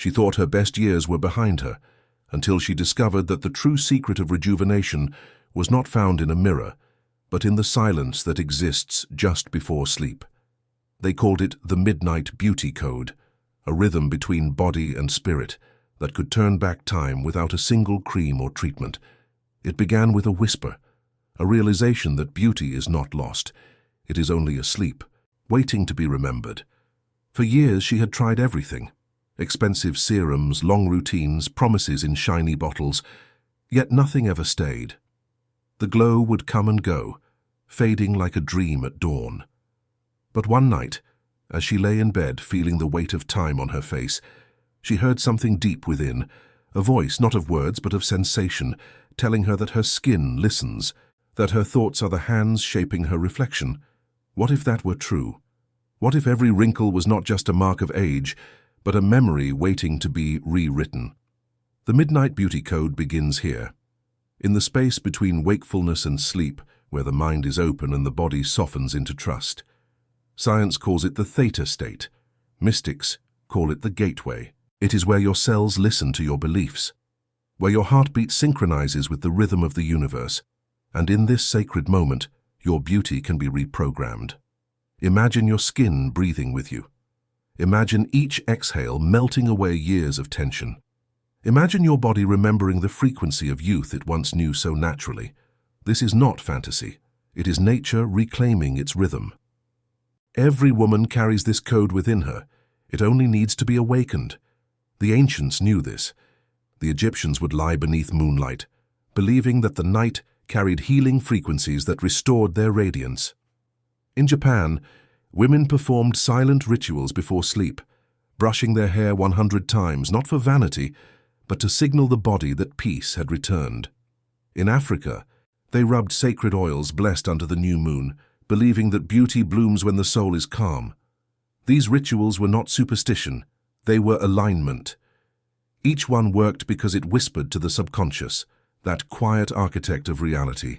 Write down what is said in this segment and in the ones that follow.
She thought her best years were behind her, until she discovered that the true secret of rejuvenation was not found in a mirror, but in the silence that exists just before sleep. They called it the Midnight Beauty Code, a rhythm between body and spirit that could turn back time without a single cream or treatment. It began with a whisper, a realization that beauty is not lost. It is only asleep, waiting to be remembered. For years she had tried everything. Expensive serums, long routines, promises in shiny bottles, yet nothing ever stayed. The glow would come and go, fading like a dream at dawn. But one night, as she lay in bed feeling the weight of time on her face, she heard something deep within, a voice not of words but of sensation, telling her that her skin listens, that her thoughts are the hands shaping her reflection. What if that were true? What if every wrinkle was not just a mark of age, but a memory waiting to be rewritten? The Midnight Beauty Code begins here. In the space between wakefulness and sleep, where the mind is open and the body softens into trust. Science calls it the theta state. Mystics call it the gateway. It is where your cells listen to your beliefs, where your heartbeat synchronizes with the rhythm of the universe, and in this sacred moment, your beauty can be reprogrammed. Imagine your skin breathing with you. Imagine each exhale melting away years of tension. Imagine your body remembering the frequency of youth it once knew so naturally. This is not fantasy. It is nature reclaiming its rhythm. Every woman carries this code within her. It only needs to be awakened. The ancients knew this. The Egyptians would lie beneath moonlight, believing that the night carried healing frequencies that restored their radiance. In Japan, women performed silent rituals before sleep, brushing their hair 100 times, not for vanity, but to signal the body that peace had returned. In Africa, they rubbed sacred oils blessed under the new moon, believing that beauty blooms when the soul is calm. These rituals were not superstition, they were alignment. Each one worked because it whispered to the subconscious, that quiet architect of reality.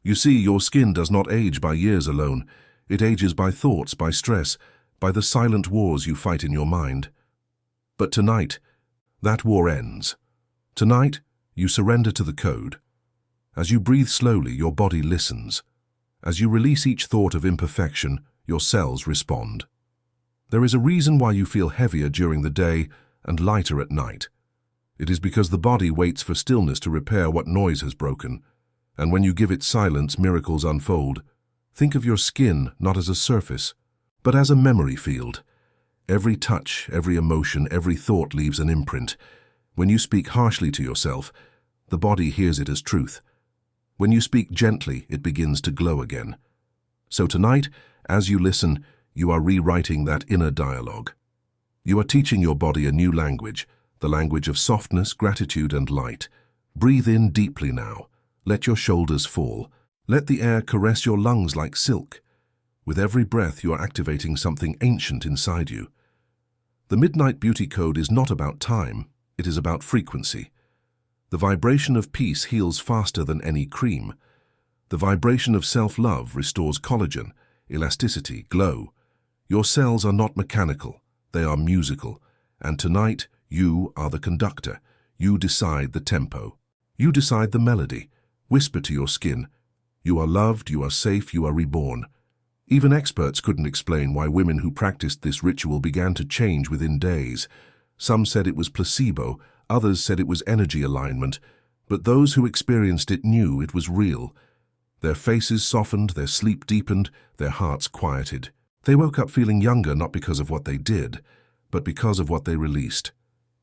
You see, your skin does not age by years alone. It ages by thoughts, by stress, by the silent wars you fight in your mind. But tonight, that war ends. Tonight, you surrender to the code. As you breathe slowly, your body listens. As you release each thought of imperfection, your cells respond. There is a reason why you feel heavier during the day and lighter at night. It is because the body waits for stillness to repair what noise has broken. And when you give it silence, miracles unfold. Think of your skin not as a surface, but as a memory field. Every touch, every emotion, every thought leaves an imprint. When you speak harshly to yourself, the body hears it as truth. When you speak gently, it begins to glow again. So tonight, as you listen, you are rewriting that inner dialogue. You are teaching your body a new language, the language of softness, gratitude, and light. Breathe in deeply now. Let your shoulders fall. Let the air caress your lungs like silk. With every breath, you are activating something ancient inside you. The Midnight Beauty Code is not about time, it is about frequency. The vibration of peace heals faster than any cream. The vibration of self-love restores collagen, elasticity, glow. Your cells are not mechanical, they are musical. And tonight, you are the conductor. You decide the tempo. You decide the melody. Whisper to your skin. You are loved, you are safe, you are reborn. Even experts couldn't explain why women who practiced this ritual began to change within days. Some said it was placebo, others said it was energy alignment, but those who experienced it knew it was real. Their faces softened, their sleep deepened, their hearts quieted. They woke up feeling younger not because of what they did, but because of what they released.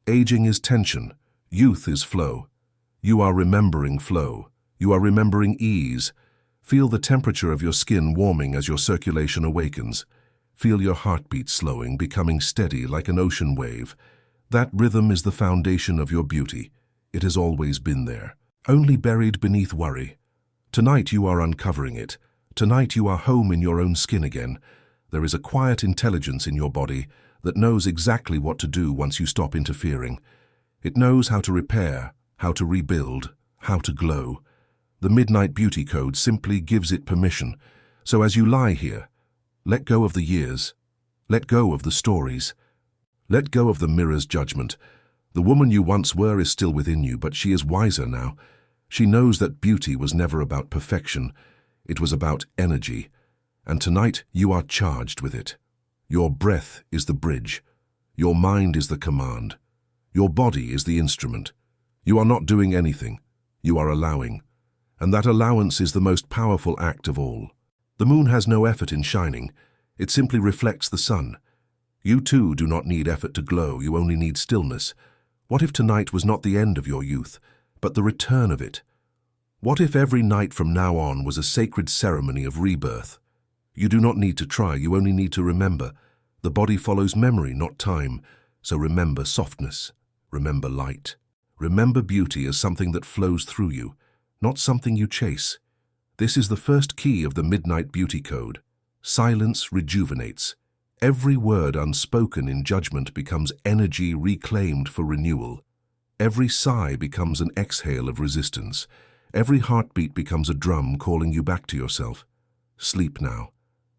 Aging is tension, youth is flow. You are remembering flow. You are remembering ease. Feel the temperature of your skin warming as your circulation awakens. Feel your heartbeat slowing, becoming steady like an ocean wave. That rhythm is the foundation of your beauty. It has always been there, only buried beneath worry. Tonight you are uncovering it. Tonight you are home in your own skin again. There is a quiet intelligence in your body that knows exactly what to do once you stop interfering. It knows how to repair, how to rebuild, how to glow. The Midnight Beauty Code simply gives it permission. So as you lie here, let go of the years, let go of the stories. Let go of the mirror's judgment. The woman you once were is still within you, but she is wiser now. She knows that beauty was never about perfection. It was about energy. And tonight you are charged with it. Your breath is the bridge. Your mind is the command. Your body is the instrument. You are not doing anything. You are allowing. And that allowance is the most powerful act of all. The moon has no effort in shining. It simply reflects the sun. You too do not need effort to glow. You only need stillness. What if tonight was not the end of your youth, but the return of it? What if every night from now on was a sacred ceremony of rebirth? You do not need to try. You only need to remember. The body follows memory, not time. So remember softness. Remember light. Remember beauty as something that flows through you, not something you chase. This is the first key of the Midnight Beauty Code. Silence rejuvenates. Every word unspoken in judgment becomes energy reclaimed for renewal. Every sigh becomes an exhale of resistance. Every heartbeat becomes a drum calling you back to yourself. Sleep now.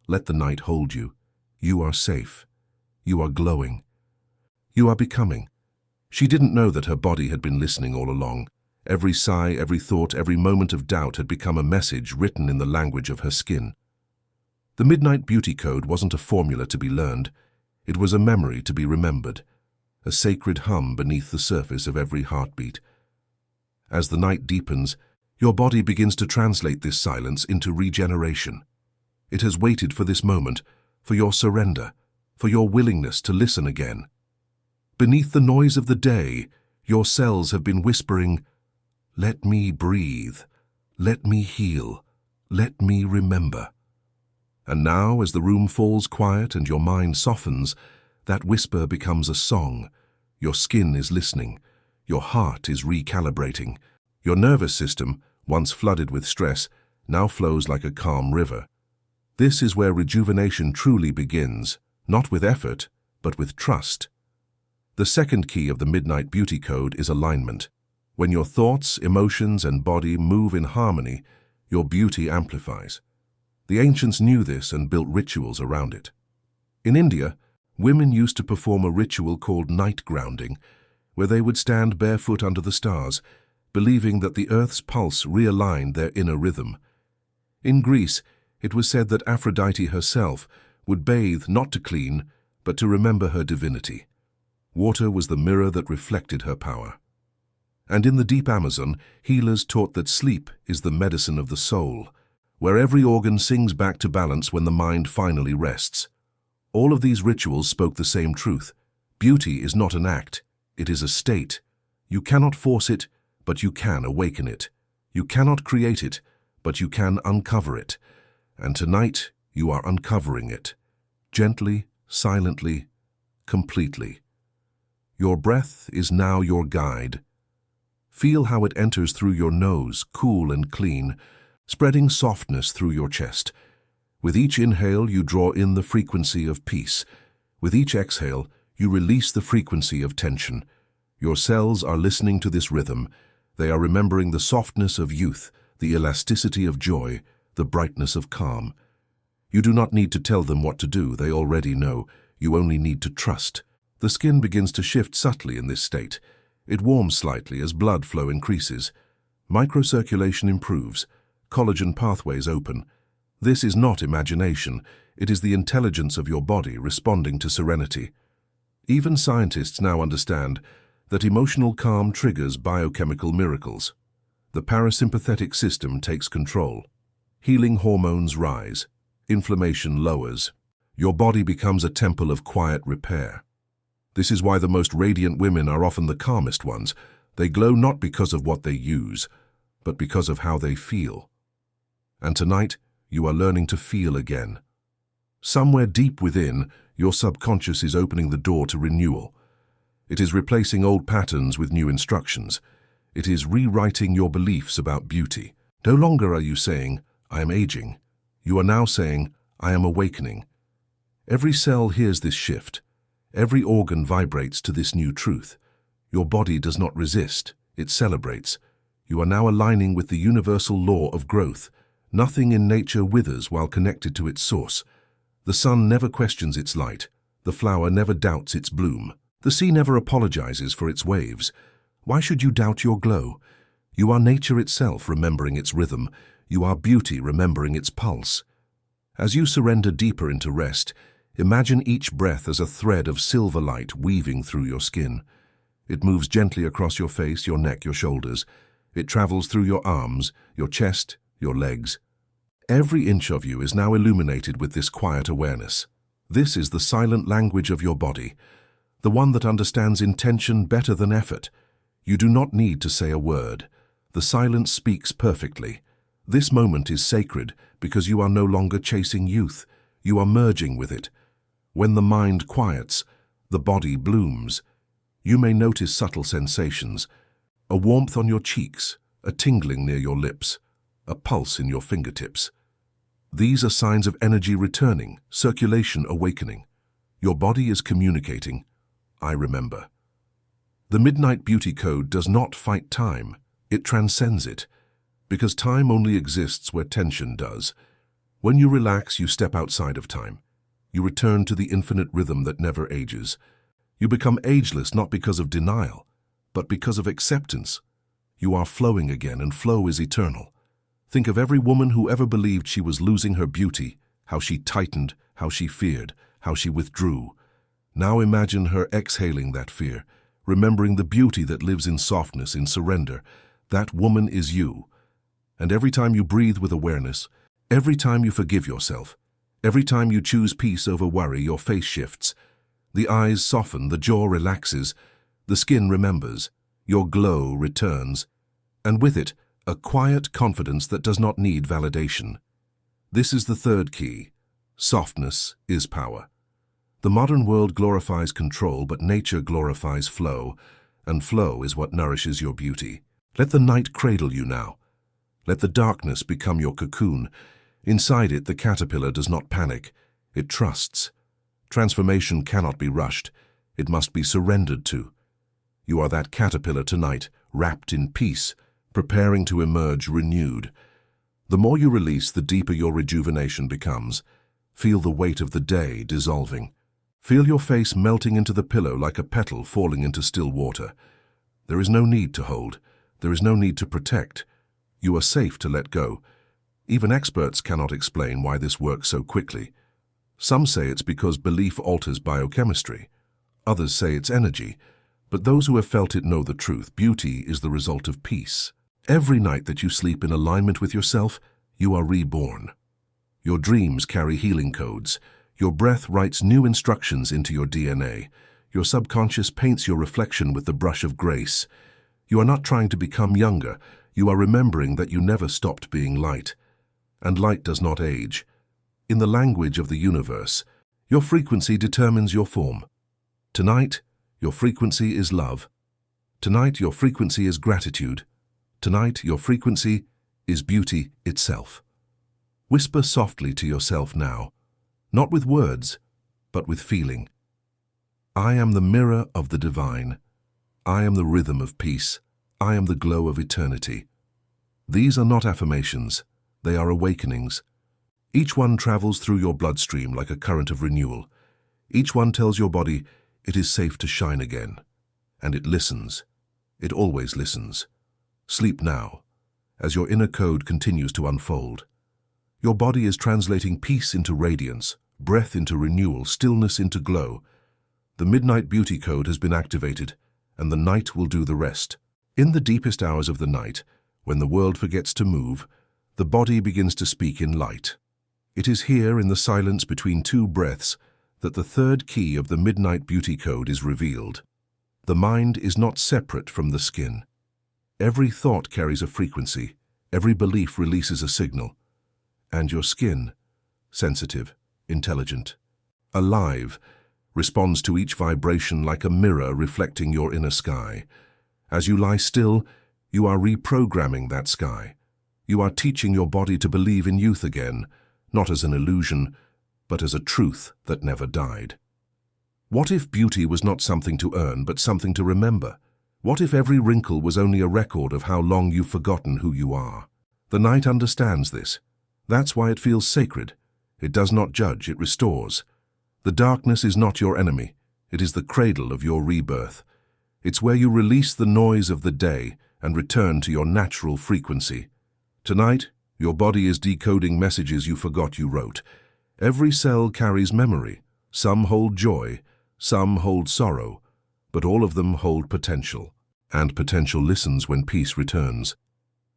Let the night hold you. You are safe. You are glowing. You are becoming. She didn't know that her body had been listening all along. Every sigh, every thought, every moment of doubt had become a message written in the language of her skin. The Midnight Beauty Code wasn't a formula to be learned. It was a memory to be remembered, a sacred hum beneath the surface of every heartbeat. As the night deepens, your body begins to translate this silence into regeneration. It has waited for this moment, for your surrender, for your willingness to listen again. Beneath the noise of the day, your cells have been whispering, "Let me breathe, let me heal, let me remember." And now, as the room falls quiet and your mind softens, that whisper becomes a song. Your skin is listening, your heart is recalibrating. Your nervous system, once flooded with stress, now flows like a calm river. This is where rejuvenation truly begins, not with effort, but with trust. The second key of the Midnight Beauty Code is alignment. When your thoughts, emotions, and body move in harmony, your beauty amplifies. The ancients knew this and built rituals around it. In India, women used to perform a ritual called night grounding, where they would stand barefoot under the stars, believing that the earth's pulse realigned their inner rhythm. In Greece, it was said that Aphrodite herself would bathe not to clean, but to remember her divinity. Water was the mirror that reflected her power. And in the deep Amazon, healers taught that sleep is the medicine of the soul, where every organ sings back to balance when the mind finally rests. All of these rituals spoke the same truth. Beauty is not an act, it is a state. You cannot force it, but you can awaken it. You cannot create it, but you can uncover it. And tonight, you are uncovering it. Gently, silently, completely. Your breath is now your guide. Feel how it enters through your nose, cool and clean, spreading softness through your chest. With each inhale, you draw in the frequency of peace. With each exhale, you release the frequency of tension. Your cells are listening to this rhythm. They are remembering the softness of youth, the elasticity of joy, the brightness of calm. You do not need to tell them what to do. They already know. You only need to trust. The skin begins to shift subtly in this state. It warms slightly as blood flow increases. Microcirculation improves. Collagen pathways open. This is not imagination. It is the intelligence of your body responding to serenity. Even scientists now understand that emotional calm triggers biochemical miracles. The parasympathetic system takes control. Healing hormones rise. Inflammation lowers. Your body becomes a temple of quiet repair. This is why the most radiant women are often the calmest ones. They glow not because of what they use, but because of how they feel. And tonight, you are learning to feel again. Somewhere deep within, your subconscious is opening the door to renewal. It is replacing old patterns with new instructions. It is rewriting your beliefs about beauty. No longer are you saying, "I am aging." You are now saying, "I am awakening." Every cell hears this shift. Every organ vibrates to this new truth. Your body does not resist, it celebrates. You are now aligning with the universal law of growth. Nothing in nature withers while connected to its source. The sun never questions its light. The flower never doubts its bloom. The sea never apologizes for its waves. Why should you doubt your glow? You are nature itself, remembering its rhythm. You are beauty, remembering its pulse. As you surrender deeper into rest, imagine each breath as a thread of silver light weaving through your skin. It moves gently across your face, your neck, your shoulders. It travels through your arms, your chest, your legs. Every inch of you is now illuminated with this quiet awareness. This is the silent language of your body, the one that understands intention better than effort. You do not need to say a word. The silence speaks perfectly. This moment is sacred because you are no longer chasing youth. You are merging with it. When the mind quiets, the body blooms. You may notice subtle sensations, a warmth on your cheeks, a tingling near your lips, a pulse in your fingertips. These are signs of energy returning, circulation awakening. Your body is communicating, I remember. The Midnight Beauty Code does not fight time, it transcends it, because time only exists where tension does. When you relax, you step outside of time. You return to the infinite rhythm that never ages. You become ageless not because of denial, but because of acceptance. You are flowing again, and flow is eternal. Think of every woman who ever believed she was losing her beauty, how she tightened, how she feared, how she withdrew. Now imagine her exhaling that fear, remembering the beauty that lives in softness, in surrender. That woman is you. And every time you breathe with awareness, every time you forgive yourself, every time you choose peace over worry, your face shifts. The eyes soften, the jaw relaxes, the skin remembers, your glow returns, and with it, a quiet confidence that does not need validation. This is the third key. Softness is power. The modern world glorifies control, but nature glorifies flow, and flow is what nourishes your beauty. Let the night cradle you now. Let the darkness become your cocoon. Inside it, the caterpillar does not panic. It trusts. Transformation cannot be rushed. It must be surrendered to. You are that caterpillar tonight, wrapped in peace, preparing to emerge renewed. The more you release, the deeper your rejuvenation becomes. Feel the weight of the day dissolving. Feel your face melting into the pillow like a petal falling into still water. There is no need to hold. There is no need to protect. You are safe to let go. Even experts cannot explain why this works so quickly. Some say it's because belief alters biochemistry. Others say it's energy. But those who have felt it know the truth. Beauty is the result of peace. Every night that you sleep in alignment with yourself, you are reborn. Your dreams carry healing codes. Your breath writes new instructions into your DNA. Your subconscious paints your reflection with the brush of grace. You are not trying to become younger. You are remembering that you never stopped being light. And light does not age. In the language of the universe, your frequency determines your form. Tonight, your frequency is love. Tonight, your frequency is gratitude. Tonight, your frequency is beauty itself. Whisper softly to yourself now, not with words, but with feeling. I am the mirror of the divine. I am the rhythm of peace. I am the glow of eternity. These are not affirmations, they are awakenings. Each one travels through your bloodstream like a current of renewal. Each one tells your body it is safe to shine again. And it listens. It always listens. Sleep now, as your inner code continues to unfold. Your body is translating peace into radiance, breath into renewal, stillness into glow. The Midnight Beauty Code has been activated, and the night will do the rest. In the deepest hours of the night, when the world forgets to move, the body begins to speak in light. It is here, in the silence between two breaths, that the third key of the Midnight Beauty Code is revealed. The mind is not separate from the skin. Every thought carries a frequency, every belief releases a signal. And your skin, sensitive, intelligent, alive, responds to each vibration like a mirror reflecting your inner sky. As you lie still, you are reprogramming that sky. You are teaching your body to believe in youth again, not as an illusion, but as a truth that never died. What if beauty was not something to earn, but something to remember? What if every wrinkle was only a record of how long you've forgotten who you are? The night understands this. That's why it feels sacred. It does not judge, it restores. The darkness is not your enemy. It is the cradle of your rebirth. It's where you release the noise of the day and return to your natural frequency. Tonight, your body is decoding messages you forgot you wrote. Every cell carries memory. Some hold joy, some hold sorrow, but all of them hold potential. And potential listens when peace returns.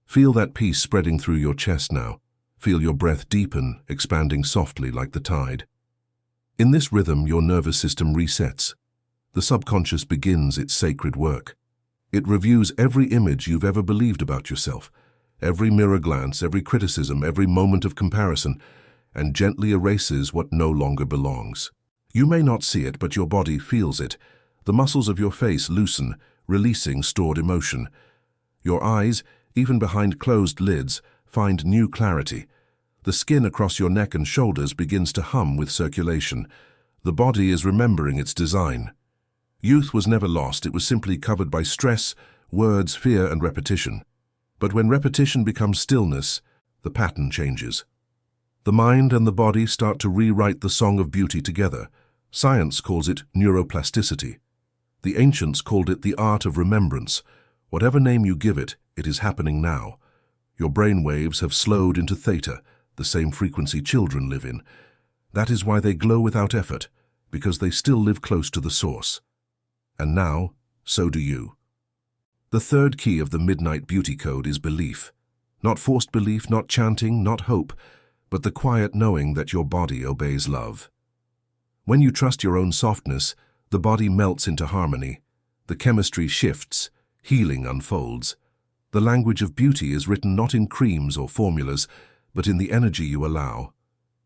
Feel that peace spreading through your chest now. Feel your breath deepen, expanding softly like the tide. In this rhythm, your nervous system resets. The subconscious begins its sacred work. It reviews every image you've ever believed about yourself, every mirror glance, every criticism, every moment of comparison, and gently erases what no longer belongs. You may not see it, but your body feels it. The muscles of your face loosen, releasing stored emotion. Your eyes, even behind closed lids, find new clarity. The skin across your neck and shoulders begins to hum with circulation. The body is remembering its design. Youth was never lost, it was simply covered by stress, words, fear, and repetition. But when repetition becomes stillness, the pattern changes. The mind and the body start to rewrite the song of beauty together. Science calls it neuroplasticity. The ancients called it the art of remembrance. Whatever name you give it, it is happening now. Your brain waves have slowed into theta, the same frequency children live in. That is why they glow without effort, because they still live close to the source. And now, so do you. The third key of the Midnight Beauty Code is belief. Not forced belief, not chanting, not hope, but the quiet knowing that your body obeys love. When you trust your own softness, the body melts into harmony. The chemistry shifts, healing unfolds. The language of beauty is written not in creams or formulas, but in the energy you allow.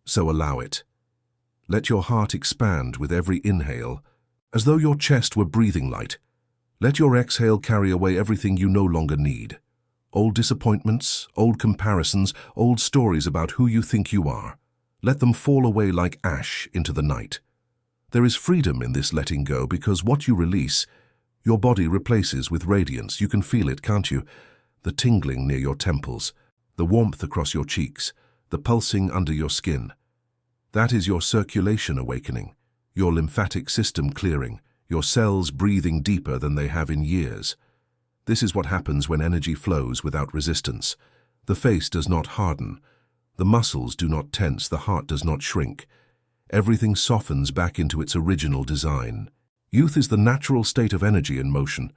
So allow it. Let your heart expand with every inhale, as though your chest were breathing light. Let your exhale carry away everything you no longer need. Old disappointments, old comparisons, old stories about who you think you are. Let them fall away like ash into the night. There is freedom in this letting go because what you release, your body replaces with radiance. You can feel it, can't you? The tingling near your temples, the warmth across your cheeks, the pulsing under your skin. That is your circulation awakening, your lymphatic system clearing, your cells breathing deeper than they have in years. This is what happens when energy flows without resistance. The face does not harden, the muscles do not tense, the heart does not shrink. Everything softens back into its original design. Youth is the natural state of energy in motion.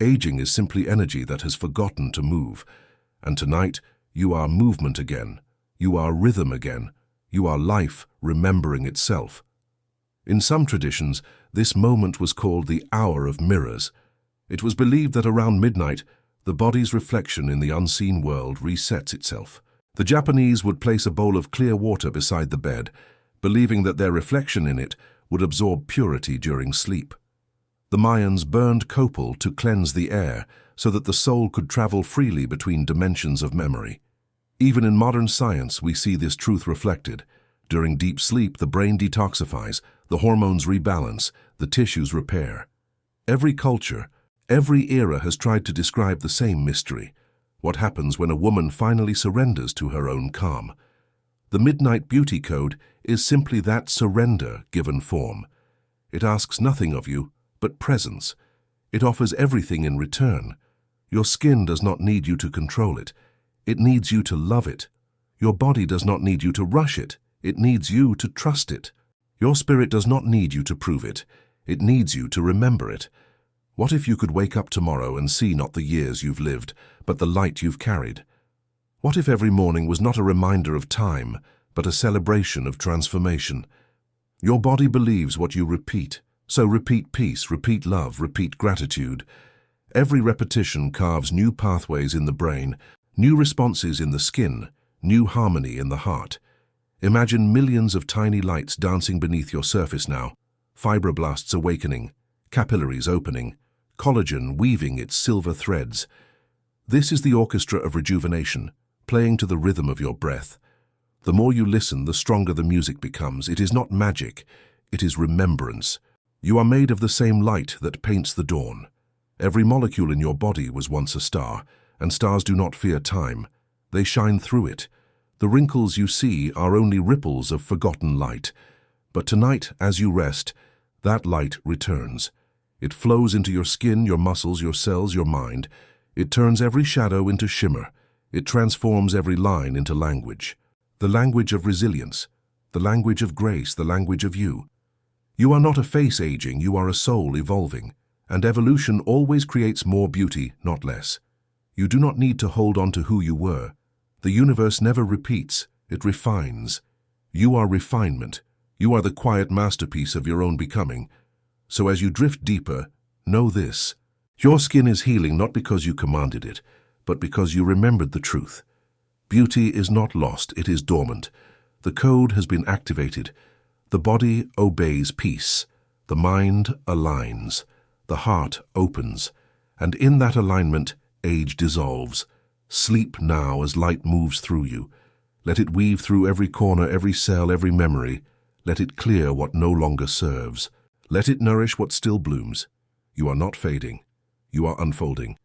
Aging is simply energy that has forgotten to move. And tonight, you are movement again. You are rhythm again. You are life remembering itself. In some traditions, this moment was called the Hour of Mirrors. It was believed that around midnight, the body's reflection in the unseen world resets itself. The Japanese would place a bowl of clear water beside the bed, believing that their reflection in it would absorb purity during sleep. The Mayans burned copal to cleanse the air so that the soul could travel freely between dimensions of memory. Even in modern science, we see this truth reflected. During deep sleep, the brain detoxifies, the hormones rebalance, the tissues repair. Every culture, every era has tried to describe the same mystery. What happens when a woman finally surrenders to her own calm? The Midnight Beauty Code is simply that surrender given form. It asks nothing of you but presence. It offers everything in return. Your skin does not need you to control it. It needs you to love it. Your body does not need you to rush it. It needs you to trust it. Your spirit does not need you to prove it. It needs you to remember it. What if you could wake up tomorrow and see not the years you've lived, but the light you've carried? What if every morning was not a reminder of time, but a celebration of transformation? Your body believes what you repeat, so repeat peace, repeat love, repeat gratitude. Every repetition carves new pathways in the brain, new responses in the skin, new harmony in the heart. Imagine millions of tiny lights dancing beneath your surface now, fibroblasts awakening, capillaries opening, collagen weaving its silver threads. This is the orchestra of rejuvenation, playing to the rhythm of your breath. The more you listen, the stronger the music becomes. It is not magic, it is remembrance. You are made of the same light that paints the dawn. Every molecule in your body was once a star, and stars do not fear time. They shine through it. The wrinkles you see are only ripples of forgotten light. But tonight, as you rest, that light returns. It flows into your skin, your muscles, your cells, your mind. It turns every shadow into shimmer. It transforms every line into language. The language of resilience, the language of grace, the language of you. You are not a face aging, you are a soul evolving. And evolution always creates more beauty, not less. You do not need to hold on to who you were. The universe never repeats, it refines. You are refinement. You are the quiet masterpiece of your own becoming. So as you drift deeper, know this. Your skin is healing not because you commanded it, but because you remembered the truth. Beauty is not lost, it is dormant. The code has been activated. The body obeys peace. The mind aligns. The heart opens. And in that alignment, age dissolves. Sleep now as light moves through you. Let it weave through every corner, every cell, every memory. Let it clear what no longer serves. Let it nourish what still blooms. You are not fading. You are unfolding.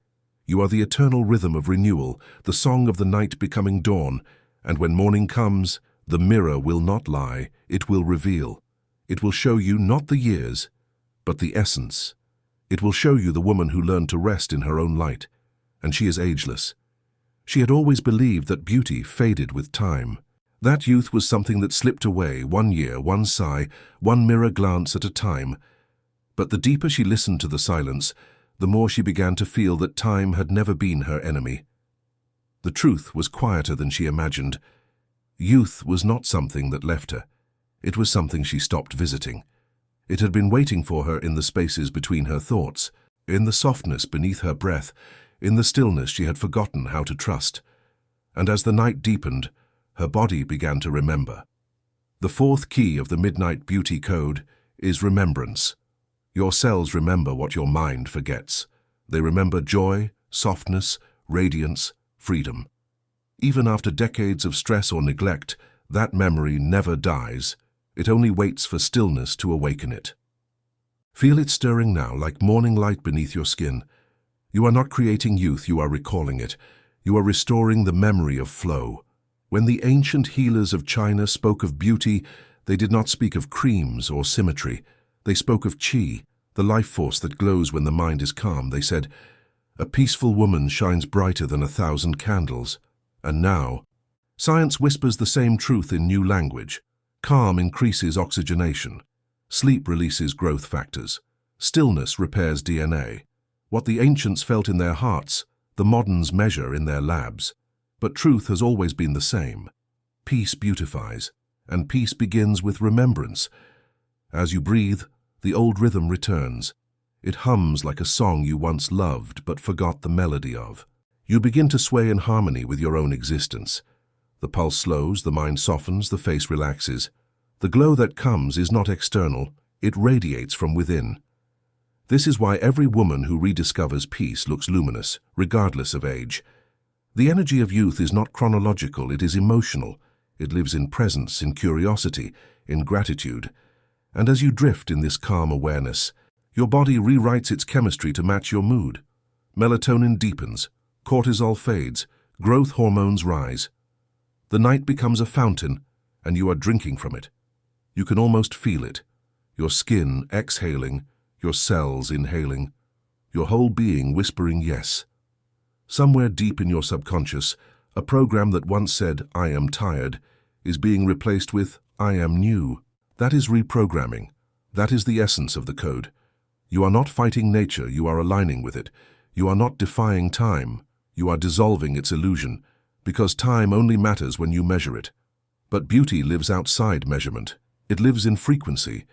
You are the eternal rhythm of renewal, the song of the night becoming dawn. And when morning comes, the mirror will not lie, it will reveal. It will show you not the years, but the essence. It will show you the woman who learned to rest in her own light. And she is ageless. She had always believed that beauty faded with time. That youth was something that slipped away, 1 year, 1 sigh, 1 mirror glance at a time. But the deeper she listened to the silence, the more she began to feel that time had never been her enemy. The truth was quieter than she imagined. Youth was not something that left her. It was something she stopped visiting. It had been waiting for her in the spaces between her thoughts, in the softness beneath her breath, in the stillness she had forgotten how to trust. And as the night deepened, her body began to remember. The 4th key of the Midnight Beauty Code is remembrance. Your cells remember what your mind forgets. They remember joy, softness, radiance, freedom. Even after decades of stress or neglect, that memory never dies. It only waits for stillness to awaken it. Feel it stirring now, like morning light beneath your skin. You are not creating youth, you are recalling it. You are restoring the memory of flow. When the ancient healers of China spoke of beauty, they did not speak of creams or symmetry. They spoke of qi, the life force that glows when the mind is calm. They said, "A peaceful woman shines brighter than 1,000 candles." And now, science whispers the same truth in new language. Calm increases oxygenation. Sleep releases growth factors. Stillness repairs DNA. What the ancients felt in their hearts, the moderns measure in their labs. But truth has always been the same. Peace beautifies, and peace begins with remembrance. As you breathe, the old rhythm returns. It hums like a song you once loved but forgot the melody of. You begin to sway in harmony with your own existence. The pulse slows, the mind softens, the face relaxes. The glow that comes is not external, it radiates from within. This is why every woman who rediscovers peace looks luminous, regardless of age. The energy of youth is not chronological, it is emotional. It lives in presence, in curiosity, in gratitude. And as you drift in this calm awareness, your body rewrites its chemistry to match your mood. Melatonin deepens, cortisol fades, growth hormones rise. The night becomes a fountain, and you are drinking from it. You can almost feel it. Your skin exhaling, your cells inhaling, your whole being whispering yes. Somewhere deep in your subconscious, a program that once said, "I am tired," is being replaced with, "I am new." That is reprogramming. That is the essence of the code. You are not fighting nature, you are aligning with it. You are not defying time, you are dissolving its illusion, because time only matters when you measure it. But beauty lives outside measurement. It lives in frequency.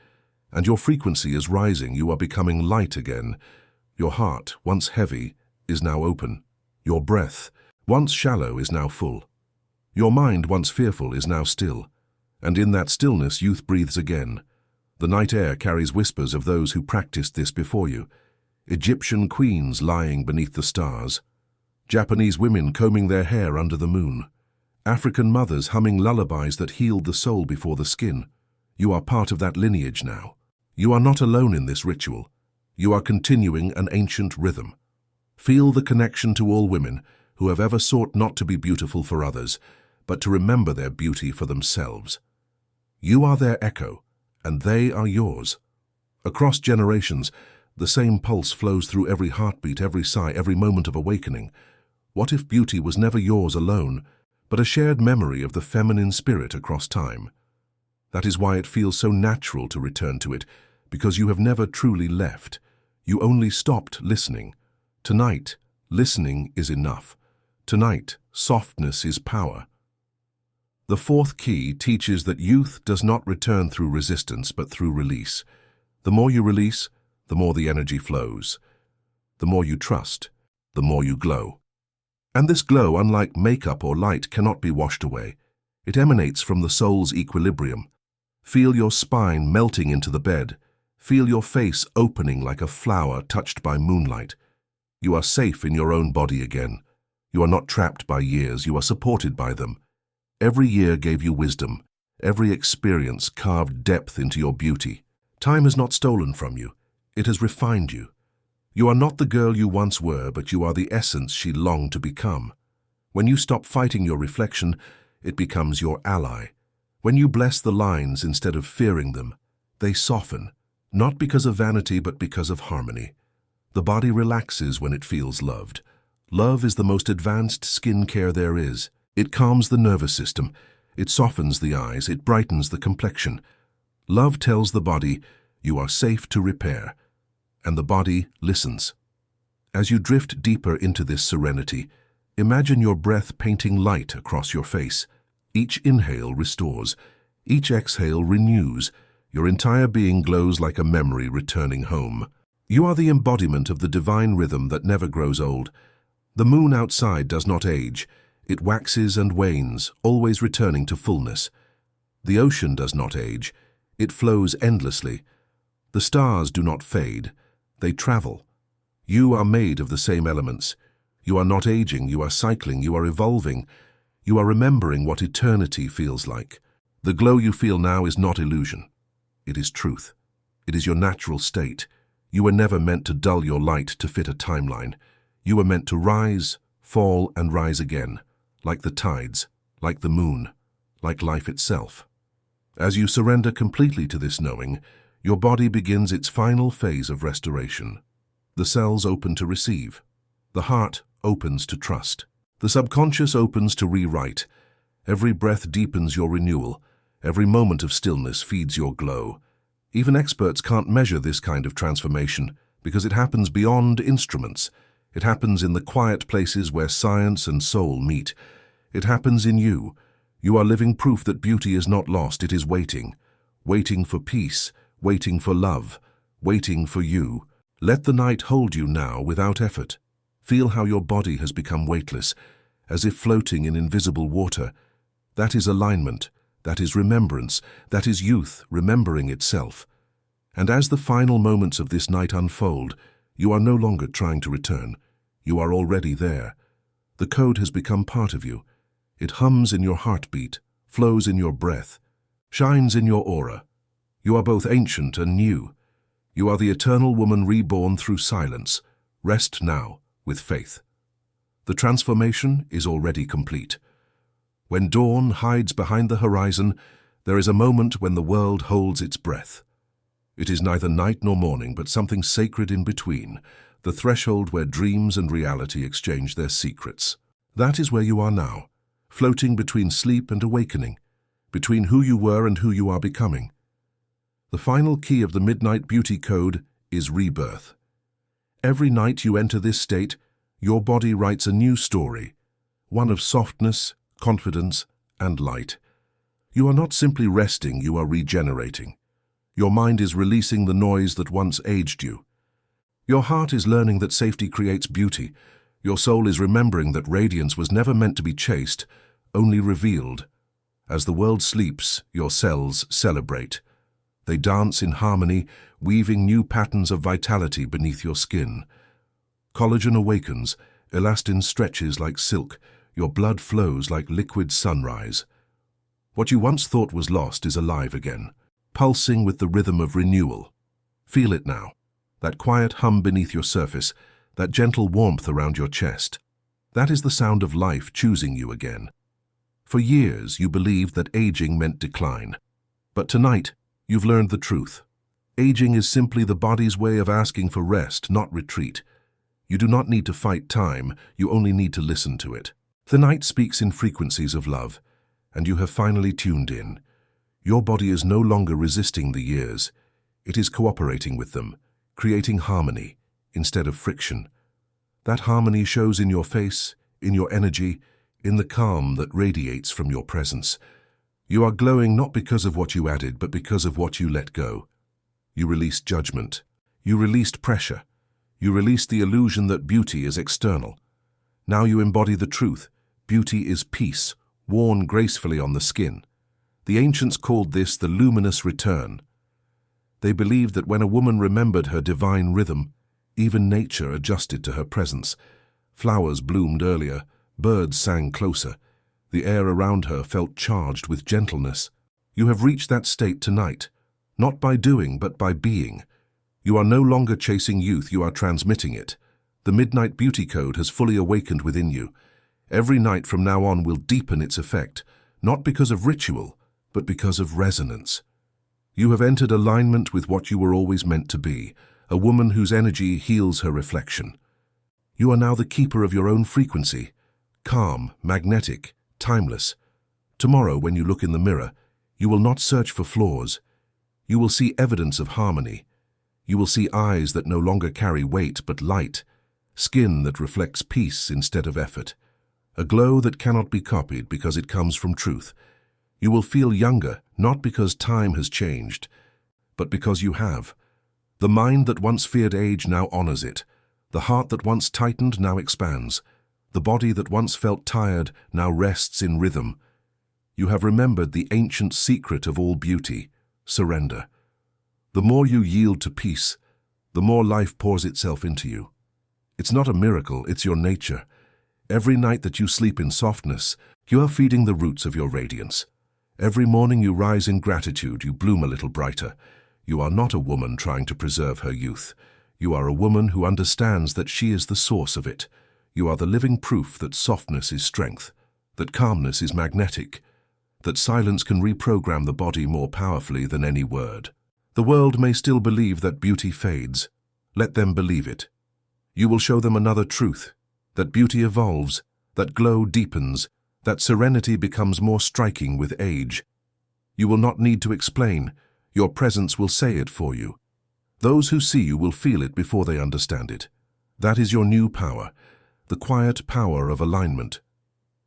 And your frequency is rising, you are becoming light again. Your heart, once heavy, is now open. Your breath, once shallow, is now full. Your mind, once fearful, is now still. And in that stillness, youth breathes again. The night air carries whispers of those who practiced this before you. Egyptian queens lying beneath the stars. Japanese women combing their hair under the moon. African mothers humming lullabies that healed the soul before the skin. You are part of that lineage now. You are not alone in this ritual. You are continuing an ancient rhythm. Feel the connection to all women who have ever sought not to be beautiful for others, but to remember their beauty for themselves. You are their echo, and they are yours. Across generations, the same pulse flows through every heartbeat, every sigh, every moment of awakening. What if beauty was never yours alone, but a shared memory of the feminine spirit across time? That is why it feels so natural to return to it, because you have never truly left. You only stopped listening. Tonight, listening is enough. Tonight, softness is power. The fourth key teaches that youth does not return through resistance, but through release. The more you release, the more the energy flows. The more you trust, the more you glow. And this glow, unlike makeup or light, cannot be washed away. It emanates from the soul's equilibrium. Feel your spine melting into the bed. Feel your face opening like a flower touched by moonlight. You are safe in your own body again. You are not trapped by years, you are supported by them. Every year gave you wisdom. Every experience carved depth into your beauty. Time has not stolen from you. It has refined you. You are not the girl you once were, but you are the essence she longed to become. When you stop fighting your reflection, it becomes your ally. When you bless the lines instead of fearing them, they soften, not because of vanity, but because of harmony. The body relaxes when it feels loved. Love is the most advanced skincare there is. It calms the nervous system. It softens the eyes. It brightens the complexion. Love tells the body, you are safe to repair. And the body listens. As you drift deeper into this serenity, imagine your breath painting light across your face. Each inhale restores. Each exhale renews. Your entire being glows like a memory returning home. You are the embodiment of the divine rhythm that never grows old. The moon outside does not age. It waxes and wanes, always returning to fullness. The ocean does not age. It flows endlessly. The stars do not fade. They travel. You are made of the same elements. You are not aging, you are cycling, you are evolving. You are remembering what eternity feels like. The glow you feel now is not illusion. It is truth. It is your natural state. You were never meant to dull your light to fit a timeline. You were meant to rise, fall, and rise again, like the tides, like the moon, like life itself. As you surrender completely to this knowing, your body begins its final phase of restoration. The cells open to receive. The heart opens to trust. The subconscious opens to rewrite. Every breath deepens your renewal. Every moment of stillness feeds your glow. Even experts can't measure this kind of transformation because it happens beyond instruments. It happens in the quiet places where science and soul meet. It happens in you. You are living proof that beauty is not lost, it is waiting. Waiting for peace, waiting for love, waiting for you. Let the night hold you now without effort. Feel how your body has become weightless, as if floating in invisible water. That is alignment, that is remembrance, that is youth remembering itself. And as the final moments of this night unfold, you are no longer trying to return. You are already there. The code has become part of you. It hums in your heartbeat, flows in your breath, shines in your aura. You are both ancient and new. You are the eternal woman reborn through silence. Rest now with faith. The transformation is already complete. When dawn hides behind the horizon, there is a moment when the world holds its breath. It is neither night nor morning, but something sacred in between, the threshold where dreams and reality exchange their secrets. That is where you are now, floating between sleep and awakening, between who you were and who you are becoming. The final key of the Midnight Beauty Code is rebirth. Every night you enter this state, your body writes a new story, one of softness, confidence, and light. You are not simply resting, you are regenerating. Your mind is releasing the noise that once aged you. Your heart is learning that safety creates beauty. Your soul is remembering that radiance was never meant to be chased, only revealed. As the world sleeps, your cells celebrate. They dance in harmony, weaving new patterns of vitality beneath your skin. Collagen awakens, elastin stretches like silk, your blood flows like liquid sunrise. What you once thought was lost is alive again, pulsing with the rhythm of renewal. Feel it now, that quiet hum beneath your surface, that gentle warmth around your chest. That is the sound of life choosing you again. For years you believed that aging meant decline, but tonight You've learned the truth. Aging is simply the body's way of asking for rest, not retreat. You do not need to fight time, you only need to listen to it. The night speaks in frequencies of love, and you have finally tuned in. Your body is no longer resisting the years. It is cooperating with them, creating harmony instead of friction. That harmony shows in your face, in your energy, in the calm that radiates from your presence. You are glowing not because of what you added, but because of what you let go. You released judgment. You released pressure. You released the illusion that beauty is external. Now you embody the truth. Beauty is peace, worn gracefully on the skin. The ancients called this the luminous return. They believed that when a woman remembered her divine rhythm, even nature adjusted to her presence. Flowers bloomed earlier, birds sang closer. The air around her felt charged with gentleness. You have reached that state tonight, not by doing, but by being. You are no longer chasing youth, you are transmitting it. The Midnight Beauty Code has fully awakened within you. Every night from now on will deepen its effect, not because of ritual, but because of resonance. You have entered alignment with what you were always meant to be, a woman whose energy heals her reflection. You are now the keeper of your own frequency, calm, magnetic, timeless. Tomorrow, when you look in the mirror, you will not search for flaws. You will see evidence of harmony. You will see eyes that no longer carry weight but light, skin that reflects peace instead of effort, a glow that cannot be copied because it comes from truth. You will feel younger, not because time has changed, but because you have. The mind that once feared age now honors it. The heart that once tightened now expands. The body that once felt tired now rests in rhythm. You have remembered the ancient secret of all beauty, surrender. The more you yield to peace, the more life pours itself into you. It's not a miracle, it's your nature. Every night that you sleep in softness, you are feeding the roots of your radiance. Every morning you rise in gratitude, you bloom a little brighter. You are not a woman trying to preserve her youth. You are a woman who understands that she is the source of it. You are the living proof that softness is strength, that calmness is magnetic, that silence can reprogram the body more powerfully than any word. The world may still believe that beauty fades. Let them believe it. You will show them another truth, that beauty evolves, that glow deepens, that serenity becomes more striking with age. You will not need to explain. Your presence will say it for you. Those who see you will feel it before they understand it. That is your new power, the quiet power of alignment.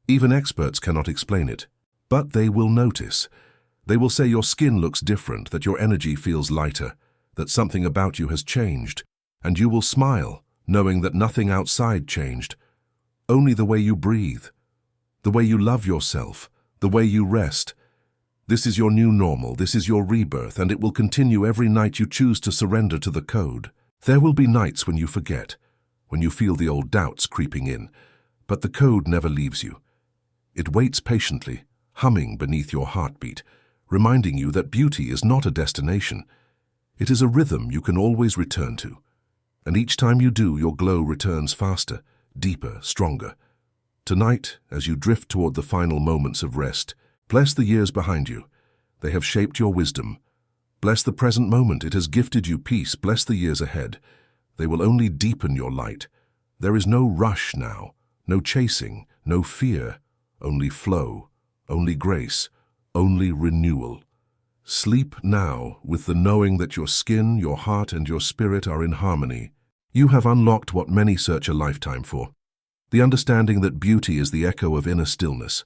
Even experts cannot explain it, but they will notice. They will say your skin looks different, that your energy feels lighter, that something about you has changed, and you will smile, knowing that nothing outside changed. Only the way you breathe, the way you love yourself, the way you rest. This is your new normal, this is your rebirth, and it will continue every night you choose to surrender to the code. There will be nights when you forget, when you feel the old doubts creeping in, but the code never leaves you. It waits patiently, humming beneath your heartbeat, reminding you that beauty is not a destination. It is a rhythm you can always return to. And each time you do, your glow returns faster, deeper, stronger. Tonight, as you drift toward the final moments of rest, bless the years behind you. They have shaped your wisdom. Bless the present moment. It has gifted you peace. Bless the years ahead. They will only deepen your light. There is no rush now, no chasing, no fear, only flow, only grace, only renewal. Sleep now with the knowing that your skin, your heart, and your spirit are in harmony. You have unlocked what many search a lifetime for. The understanding that beauty is the echo of inner stillness.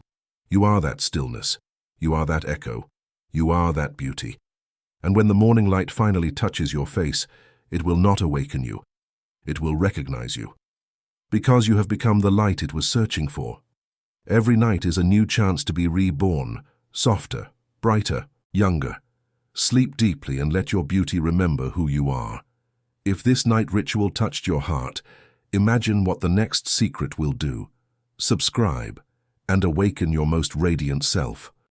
You are that stillness. You are that echo. You are that beauty. And when the morning light finally touches your face, it will not awaken you. It will recognize you. Because you have become the light it was searching for. Every night is a new chance to be reborn, softer, brighter, younger. Sleep deeply and let your beauty remember who you are. If this night ritual touched your heart, imagine what the next secret will do. Subscribe and awaken your most radiant self.